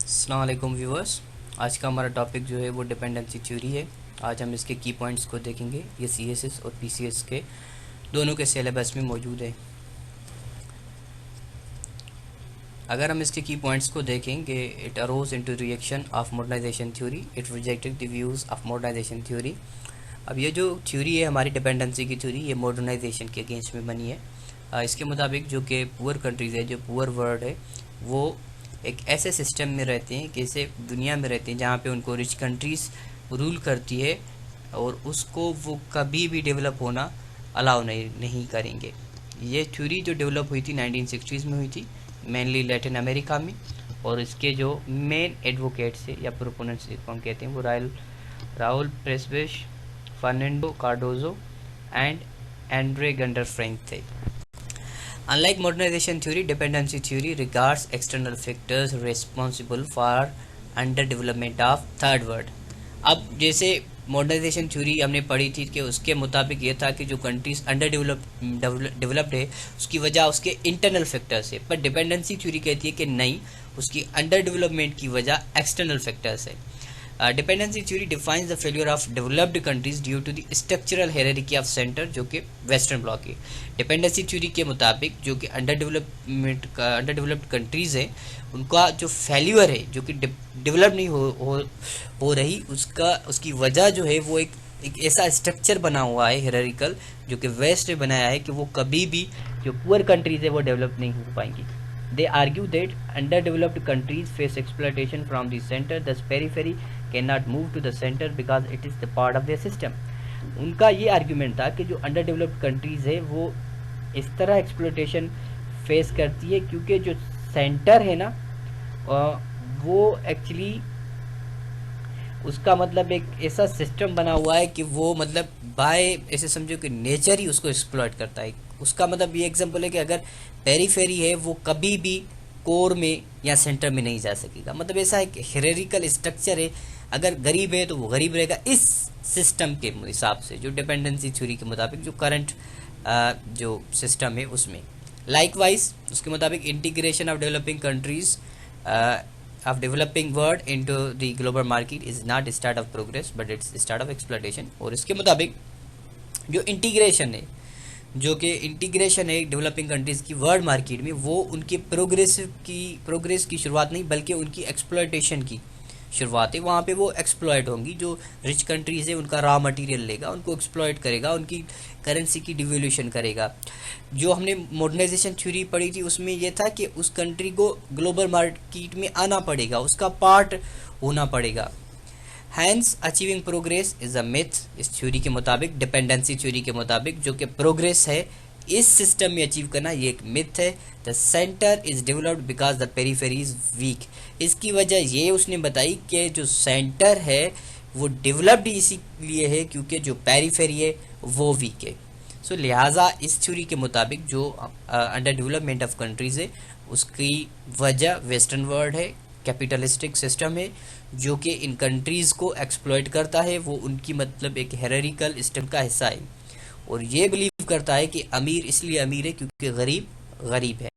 अस्सलाम वालेकुम व्यूअर्स। आज का हमारा टॉपिक जो है वो डिपेंडेंसी थ्योरी है। आज हम इसके की पॉइंट्स को देखेंगे। ये सीएसएस और पीसीएस के दोनों के सिलेबस में मौजूद है। अगर हम इसके की पॉइंट्स को देखेंगे, it arose into reaction of modernization theory, it rejected the views of modernization theory. अब ये जो थ्योरी है हमारी डिपेंडेंसी की थ्योरी, ये मॉडर्नाइजेशन के अगेंस्ट में बनी है। इसके मुताबिक जो कि पुअर कंट्रीज़ है, जो पुअर वर्ल्ड है, वो एक ऐसे सिस्टम में रहते हैं कि ऐसे दुनिया में रहते हैं जहाँ पे उनको रिच कंट्रीज़ रूल करती है और उसको वो कभी भी डेवलप होना अलाउ नहीं करेंगे। ये थ्योरी जो डेवलप हुई थी 1960s में हुई थी, मेनली लैटिन अमेरिका में। और इसके जो मेन एडवोकेट्स है या प्रोपोनेंट्स जिसको हम कहते हैं वो Raul Prebisch, Fernando Cardoso and Andre Gunder Frank थे। Unlike modernization theory, dependency theory regards external factors responsible for underdevelopment of third world. अब जैसे मॉडर्नाइजेशन थ्योरी हमने पढ़ी थी कि उसके मुताबिक ये था कि जो कंट्रीज अंडर डेवलप्ड है उसकी वजह उसके इंटरनल फैक्टर्स है, पर डिपेंडेंसी थ्योरी कहती है कि नहीं, उसकी अंडर डेवलपमेंट की वजह एक्सटर्नल फैक्टर्स है। Dependency theory defines the failure of developed countries due to the structural hierarchy of centre, जो कि वेस्टर्न ब्लॉक है। डिपेंडेंसी थ्योरी के मुताबिक जो कि अंडर डेवलप्ड कंट्रीज़ है उनका जो फेल्यूर है, जो कि डेवलप नहीं हो रही, उसकी वजह जो है वो एक ऐसा स्ट्रक्चर बना हुआ है हायरार्किकल, जो कि वेस्ट ने बनाया है कि वो कभी भी जो पुअर कंट्रीज़ है वो डेवलप नहीं हो पाएंगी। They argue that underdeveloped countries face exploitation from the center, thus periphery cannot move to the center because it is the part of their system. उनका ये आर्ग्यूमेंट था कि जो अंडर डेवलप्ड कंट्रीज़ है वो इस तरह एक्सप्लोटेशन फेस करती है क्योंकि जो सेंटर है ना वो एक्चुअली उसका मतलब एक ऐसा सिस्टम बना हुआ है कि वो मतलब बाय ऐसे समझो कि नेचर ही उसको एक्सप्लॉइट करता है। उसका मतलब ये एग्जांपल है कि अगर पेरीफेरी है वो कभी भी कोर में या सेंटर में नहीं जा सकेगा। मतलब ऐसा एक हायरार्किकल स्ट्रक्चर है, अगर गरीब है तो वो गरीब रहेगा इस सिस्टम के हिसाब से, जो डिपेंडेंसी थ्योरी के मुताबिक जो करंट जो सिस्टम है उसमें। लाइकवाइज उसके मुताबिक integration of developing countries of developing world into the global market is not start of progress but it's start of exploitation। और इसके मुताबिक जो इंटीग्रेशन है, जो कि इंटीग्रेशन है डेवलपिंग कंट्रीज़ की वर्ल्ड मार्केट में, वो उनके प्रोग्रेस की शुरुआत नहीं बल्कि उनकी एक्सप्लॉयटेशन की शुरुआत है। वहाँ पे वो एक्सप्लॉयट होंगी, जो रिच कंट्रीज़ है उनका रॉ मटेरियल लेगा, उनको एक्सप्लॉयट करेगा, उनकी करेंसी की डिवैल्यूएशन करेगा। जो हमने मॉडर्नाइजेशन थ्योरी पढ़ी थी उसमें यह था कि उस कंट्री को ग्लोबल मार्केट में आना पड़ेगा, उसका पार्ट होना पड़ेगा। Hence achieving progress is a myth. इस थ्योरी के मुताबिक, डिपेंडेंसी थ्योरी के मुताबिक, जो कि प्रोग्रेस है इस सिस्टम में अचीव करना ये एक मिथ है। The centre is developed because the periphery is weak. इसकी वजह ये उसने बताई कि जो सेंटर है वो डेवलप्ड इसीलिए है क्योंकि जो पेरीफेरी है वो वीक है। सो लिहाजा इस थ्योरी के मुताबिक जो अंडर डेवलपमेंट ऑफ कंट्रीज़ है उसकी वजह वेस्टर्न वर्ल्ड है, कैपिटलिस्टिक सिस्टम है जो कि इन कंट्रीज़ को एक्सप्लॉइट करता है। वो उनकी मतलब एक हायरार्किकल सिस्टम का हिस्सा है और ये बिलीव करता है कि अमीर इसलिए अमीर है क्योंकि गरीब गरीब है।